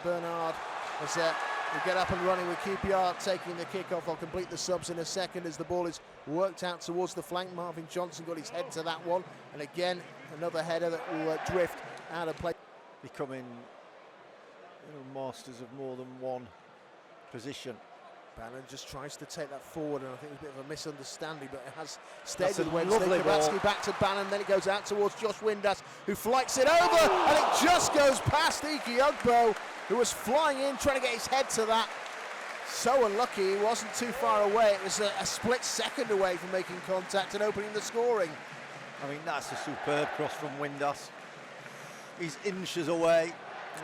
Bernard as we get up and running with QPR taking the kick-off. I'll complete the subs in a second as the ball is worked out towards the flank. Marvin Johnson got his head to that one, and again another header that will drift out of play. Becoming masters of more than one position. Bannon just tries to take that forward, and I think it's a bit of a misunderstanding, but it has stayed with Wednesday. Kabatsky back to Bannon, then it goes out towards Josh Windass, who flights it over, and it just goes past Ike Ugbo, who was flying in, trying to get his head to that. So unlucky, he wasn't too far away. It was a split second away from making contact and opening the scoring. I mean, that's a superb cross from Windass. He's inches away.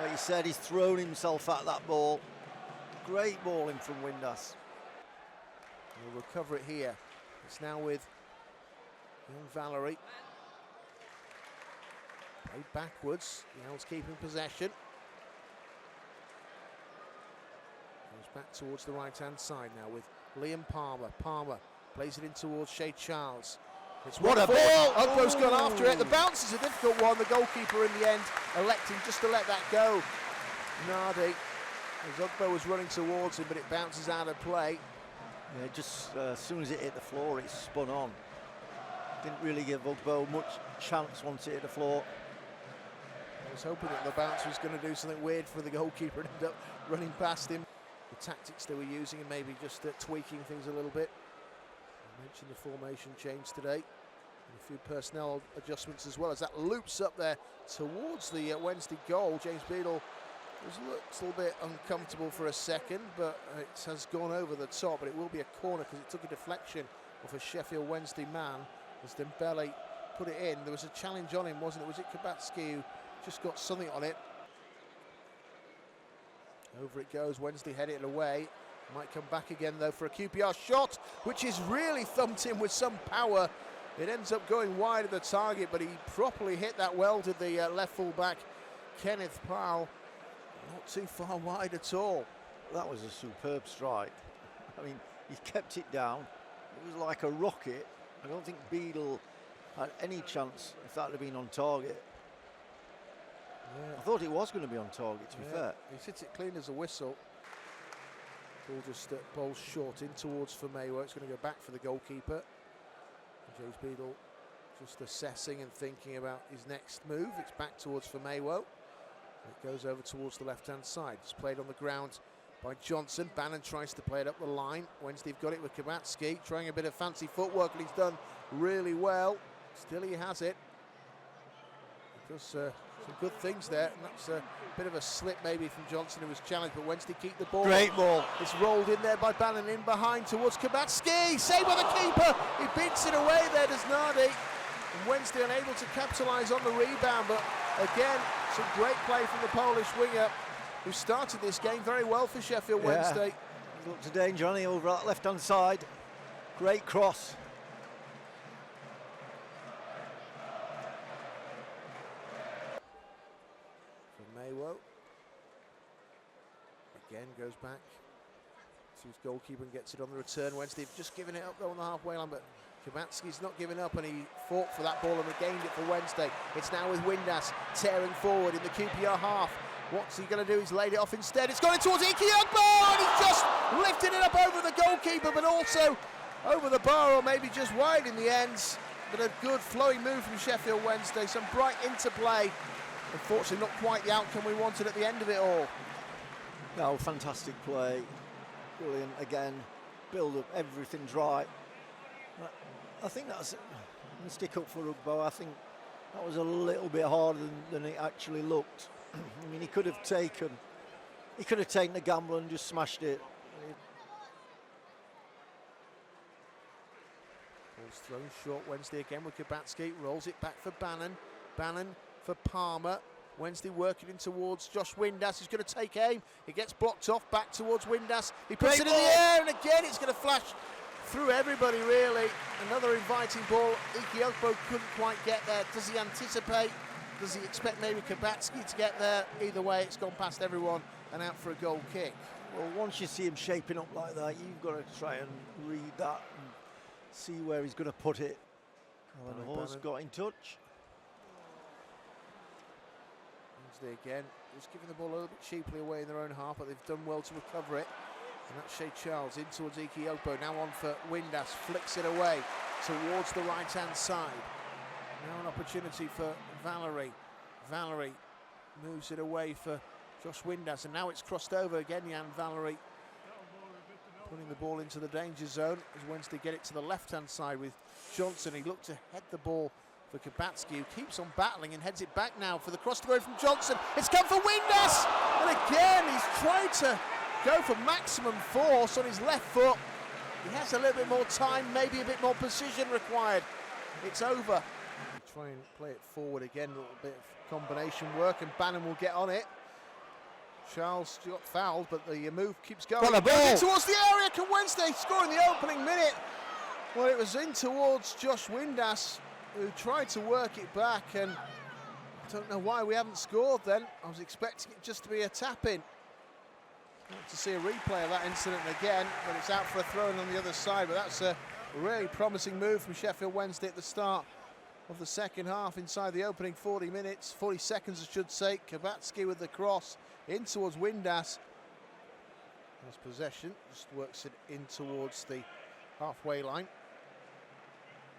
Like you said, he's thrown himself at that ball. Great balling from Windass. We'll recover it here. It's now with young Valerie. Played backwards. The Owls keeping possession. Goes back towards the right-hand side now with Liam Palmer. Palmer plays it in towards Shay Charles. It's what a ball! Ugbo's gone after it. The bounce is a difficult one. The goalkeeper in the end electing just to let that go. Nardi, as Ugbo was running towards him, but it bounces out of play. Yeah, just as soon as it hit the floor, it spun on. Didn't really give Ugbo much chance once it hit the floor. I was hoping that the bounce was going to do something weird for the goalkeeper and ended up running past him. The tactics they were using and maybe just tweaking things a little bit. I mentioned the formation change today. And a few personnel adjustments as well as that loops up there towards the Wednesday goal. James Beadle looks a little bit uncomfortable for a second, but it has gone over the top, but it will be a corner because it took a deflection off a Sheffield Wednesday man as Dembele put it in. There was a challenge on him, wasn't it? Was it Kabatsky who just got something on it? Over it goes, Wednesday headed it away. Might come back again though for a QPR shot, which is really thumped in with some power. It ends up going wide of the target, but he properly hit that well to the left full back, Kenneth Powell. Not too far wide at all. That was a superb strike. I mean, he kept it down. It was like a rocket. I don't think Beadle had any chance if that had been on target. Yeah. I thought it was going to be on target, to be fair. He hits it clean as a whistle. Ball just bowls short in towards Famewo. It's going to go back for the goalkeeper. And James Beadle just assessing and thinking about his next move. It's back towards Famewo. It goes over towards the left-hand side. It's played on the ground by Johnson. Bannon tries to play it up the line. Wednesday have got it with Kabatsky, trying a bit of fancy footwork, and he's done really well. Still he has it. He does some good things there, and that's a bit of a slip maybe from Johnson, who was challenged, but Wednesday keep the ball. Great ball. It's rolled in there by Bannon, in behind towards Kabatsky. Saved by the keeper. He beats it away there, does Nardi. And Wednesday unable to capitalise on the rebound, but again, some great play from the Polish winger who started this game very well for Sheffield Wednesday. Look to danger on the over that left-hand side. Great cross. From Maywo. Again goes back to his goalkeeper and gets it on the return. Wednesday have just given it up though on the halfway line, but Kabatsky's not giving up, and he fought for that ball and regained it for Wednesday. It's now with Windass tearing forward in the QPR half. What's he going to do? He's laid it off instead. It's going towards Ike Ugbo, and he's just lifted it up over the goalkeeper, but also over the bar, or maybe just wide in the ends. But a good flowing move from Sheffield Wednesday. Some bright interplay. Unfortunately, not quite the outcome we wanted at the end of it all. No, fantastic play. Brilliant again. Build up, everything's right. I think that's a stick up for Ugbo. I think that was a little bit harder than it actually looked. I mean, he could have taken the gamble and just smashed it. Ball's thrown short. Wednesday again with Kabatsky. Rolls it back for Bannon. Bannon for Palmer. Wednesday working in towards Josh Windass. He's going to take aim. He gets blocked off back towards Windass. He puts it in the air, and again it's going to flash through everybody, really. Another inviting ball. Ike Ugbo couldn't quite get there. Does he anticipate? Does he expect maybe Kabatsky to get there? Either way, it's gone past everyone and out for a goal kick. Well, once you see him shaping up like that, you've got to try and read that and see where he's going to put it. Alan Hawes got in touch. Wednesday again was giving the ball a little bit cheaply away in their own half, but they've done well to recover it. And that's Shea Charles in towards Ikiopo, now on for Windass, flicks it away towards the right-hand side. Now an opportunity for Valerie. Valerie moves it away for Josh Windass, and now it's crossed over again. Jan Valerie putting the ball into the danger zone as Wednesday get it to the left-hand side with Johnson. He looked to head the ball for Kabatsky, who keeps on battling and heads it back now for the cross to go from Johnson. It's come for Windass, and again he's tried to go for maximum force on his left foot. He has a little bit more time, maybe a bit more precision required. It's over. Try and play it forward again, a little bit of combination work, and Bannon will get on it. Charles got fouled, but the move keeps going. Got the ball towards the area. Can Wednesday score in the opening minute? Well, it was in towards Josh Windass, who tried to work it back, and I don't know why we haven't scored then. I was expecting it just to be a tap-in. Want to see a replay of that incident again, but it's out for a throw-in on the other side. But that's a really promising move from Sheffield Wednesday at the start of the second half, inside the opening 40 seconds I should say. Kabatsky with the cross in towards Windass. Has possession, just works it in towards the halfway line,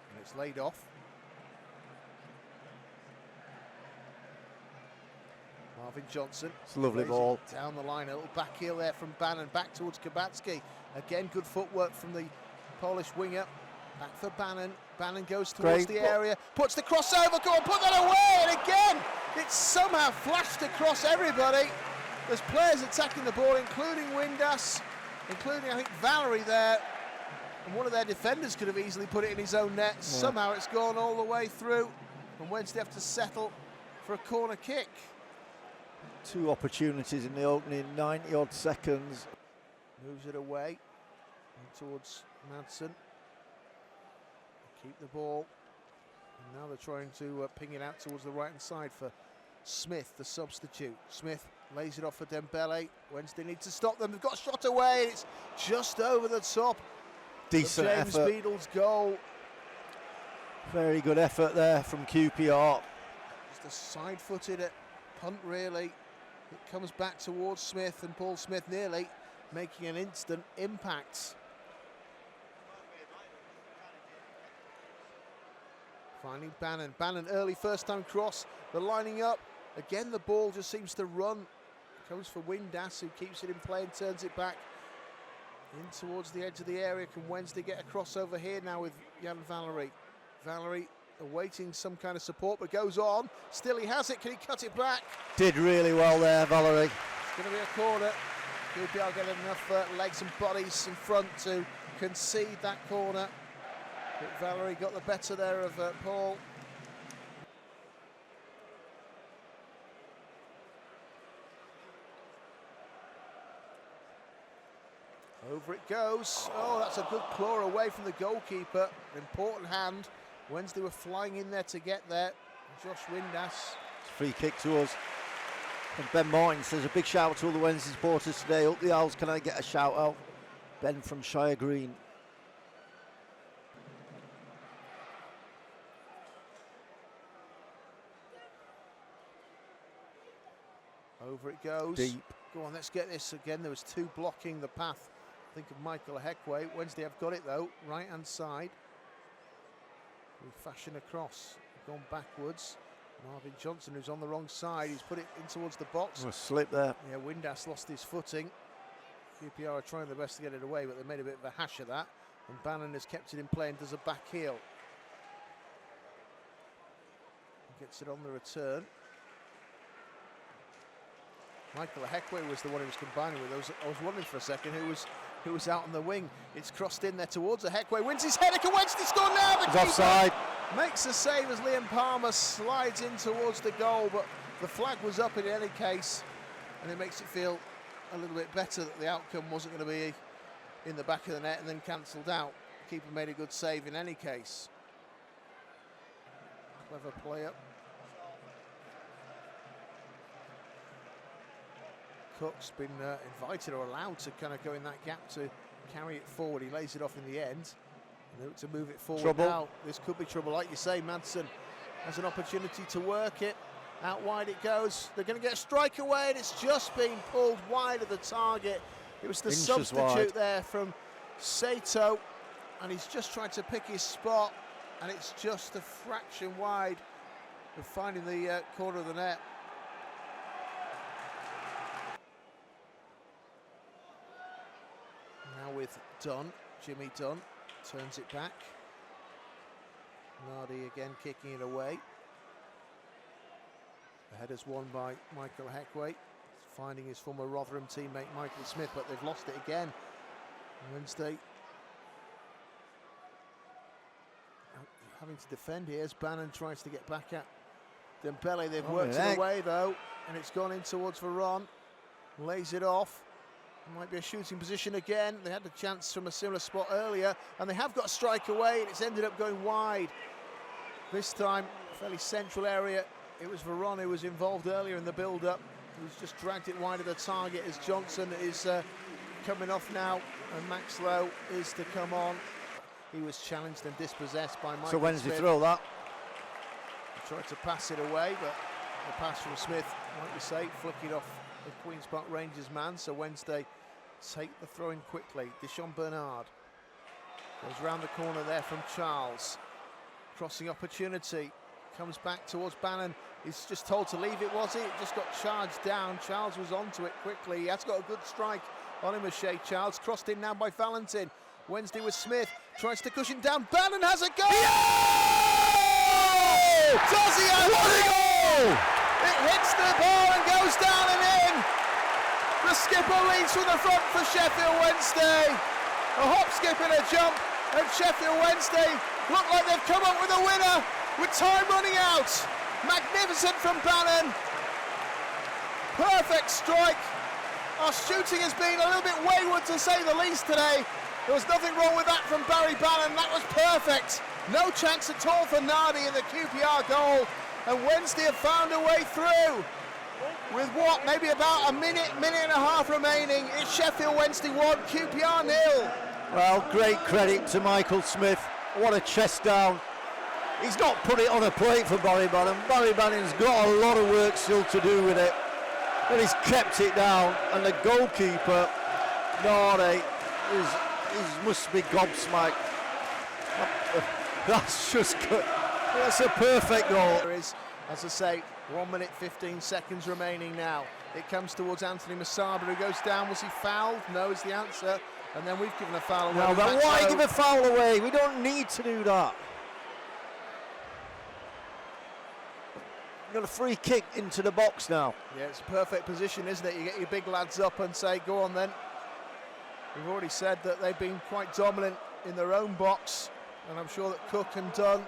and it's laid off. Marvin Johnson. It's a lovely ball. Down the line, a little back heel there from Bannon, back towards Kabatsky. Again, good footwork from the Polish winger. Back for Bannon. Bannon goes towards the area, puts the crossover, go on, put that away, and again, it's somehow flashed across everybody. There's players attacking the ball, including Windass, including, I think, Valerie there. And one of their defenders could have easily put it in his own net. Yeah. Somehow it's gone all the way through, and Wednesday have to settle for a corner kick. Two opportunities in the opening 90-odd seconds. Moves it away towards Madsen. Keep the ball. And now they're trying to ping it out towards the right-hand side for Smith, the substitute. Smith lays it off for Dembele. Wednesday need to stop them. They've got a shot away. It's just over the top. Decent James effort. Beadle's goal. Very good effort there from QPR. Just a side-footed punt, really. It comes back towards Smith, and Paul Smith nearly making an instant impact. Finding Bannon. Bannon early first-time cross. They're lining up. Again, the ball just seems to run. It comes for Windass, who keeps it in play and turns it back in towards the edge of the area. Can Wednesday get a crossover here now with Jan Valerie? Valerie awaiting some kind of support, but goes on. Still he has it. Can he cut it back? Did really well there, Valerie. It's going to be a corner. QPR getting enough legs and bodies in front to concede that corner. But Valerie got the better there of Paul. Over it goes. Oh, that's a good claw away from the goalkeeper. An important hand. Wednesday were flying in there to get there. Josh Windass. Free kick to us. And Ben Martin says a big shout out to all the Wednesday supporters today. Up the Owls, can I get a shout out? Ben from Shire Green. Over it goes. Deep. Go on, let's get this again. There was two blocking the path. Think of Michael Heckway. Wednesday have got it though. Right hand side. We fashion across. Gone backwards. Marvin Johnson, who's on the wrong side, he's put it in towards the box. A slip there. Yeah, Windass lost his footing. QPR are trying their best to get it away, but they made a bit of a hash of that. And Bannon has kept it in play and does a back heel. Gets it on the return. Michael Heckway was the one who was combining with those. I was wondering for a second who was out on the wing. It's crossed in there towards the Heckway. Wins his header. Can Wednesday score now? He's offside. Makes the save as Liam Palmer slides in towards the goal, but the flag was up in any case, and it makes it feel a little bit better that the outcome wasn't going to be in the back of the net and then cancelled out. Keeper made a good save in any case. Clever play up. Cook's been invited or allowed to kind of go in that gap to carry it forward. He lays it off in the end. And to move it forward now. This could be trouble. Like you say, Madsen has an opportunity to work it. Out wide it goes. They're going to get a strike away, and it's just been pulled wide of the target. It was the Inches substitute wide there from Sato, and he's just trying to pick his spot, and it's just a fraction wide of finding the corner of the net. Now with Dunn, Jimmy Dunn turns it back. Nardi again kicking it away. The header's won by Michael Heckway, finding his former Rotherham teammate Michael Smith, but they've lost it again. Wednesday having to defend here as Bannon tries to get back at Dembele. They've worked it away though, and it's gone in towards Varane. Lays it off. Might be a shooting position again. They had a chance from a similar spot earlier, and they have got a strike away, and it's ended up going wide. This time, fairly central area. It was Varane who was involved earlier in the build-up. He's just dragged it wide of the target as Johnson is coming off now, and Max Lowe is to come on. He was challenged and dispossessed by Michael So Wednesday Smith. throw that. He tried to pass it away, but the pass from Smith, like we say, flicking off the Queen's Park Rangers man. So Wednesday take the throw in quickly. Dishon Bernard goes round the corner there from Charles. Crossing opportunity, comes back towards Bannon. He's just told to leave it, was he? It just got charged down. Charles was onto it quickly. He has got a good strike on him as Shea Charles. Crossed in now by Valentin. Wednesday with Smith, tries to cushion down. Bannon has a go! Yeah! Does he have a goal? It hits the bar and goes down and in. The skipper leads from the front for Sheffield Wednesday. A hop, skip and a jump, and Sheffield Wednesday look like they've come up with a winner with time running out. Magnificent from Bannon. Perfect strike. Our shooting has been a little bit wayward to say the least today. There was nothing wrong with that from Barry Bannon. That was perfect. No chance at all for Nardi in the QPR goal. And Wednesday have found a way through. With what, maybe about a minute and a half remaining. It's Sheffield Wednesday 1, QPR 0. Well, great credit to Michael Smith. What a chest down. He's not put it on a plate for Barry Bannon. Barry Bannon's got a lot of work still to do with it. But he's kept it down. And the goalkeeper, Nardi, must be gobsmacked. That's just good. That's a perfect goal. There is, as I say, 1 minute 15 seconds remaining now. It comes towards Anthony Masaba, who goes down. Was he fouled? No is the answer. And then we've given a foul away. No, but why give a foul away? We don't need to do that. We've got a free kick into the box now. Yeah, it's a perfect position, isn't it? You get your big lads up and say, go on then. We've already said that they've been quite dominant in their own box, and I'm sure that Cook and Dunn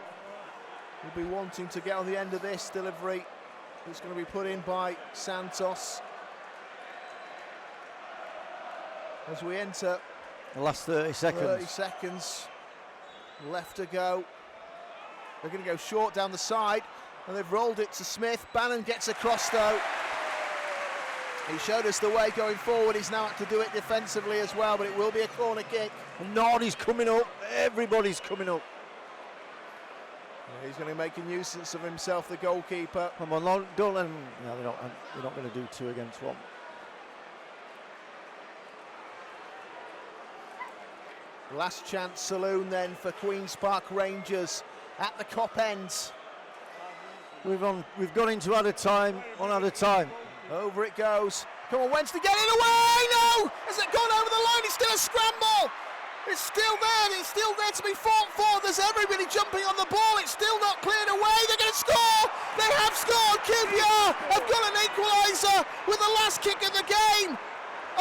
will be wanting to get on the end of this delivery. It's going to be put in by Santos. As we enter the last 30 seconds. 30 seconds left to go. They're going to go short down the side, and they've rolled it to Smith. Bannon gets across though. He showed us the way going forward. He's now had to do it defensively as well, but it will be a corner kick. And Nardi's coming up. Everybody's coming up. Yeah, he's going to make a nuisance of himself, the goalkeeper. Come on, don't let him. No, they're not going to do 2 against 1. Last chance saloon then for Queen's Park Rangers at the Cop end. We've gone into added time, on added time. Over it goes. Come on, Wednesday, get it away! No! Has it gone over the line? It's still a scramble! It's still there, it's still there to be fought for. There's everybody jumping on the ball. It's still not cleared away. They're going to score! They have scored! QPR have got an equaliser with the last kick of the game.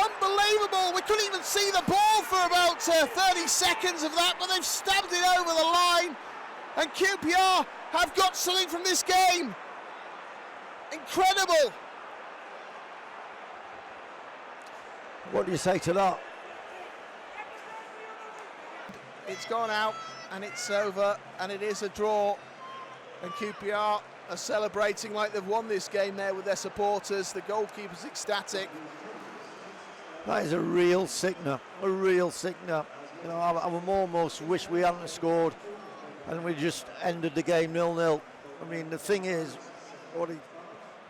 Unbelievable. We couldn't even see the ball for about 30 seconds of that, but they've stabbed it over the line. And QPR have got something from this game. Incredible. What do you say to that? It's gone out and it's over, and it is a draw, and QPR are celebrating like they've won this game there with their supporters. The goalkeeper's ecstatic. That is a real sickener, a real sickener. You know, I would almost wish we hadn't scored and we just ended the game 0-0. I mean, the thing is,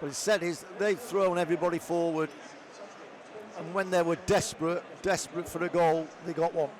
What he said is they've thrown everybody forward, and when they were desperate for a goal, they got one.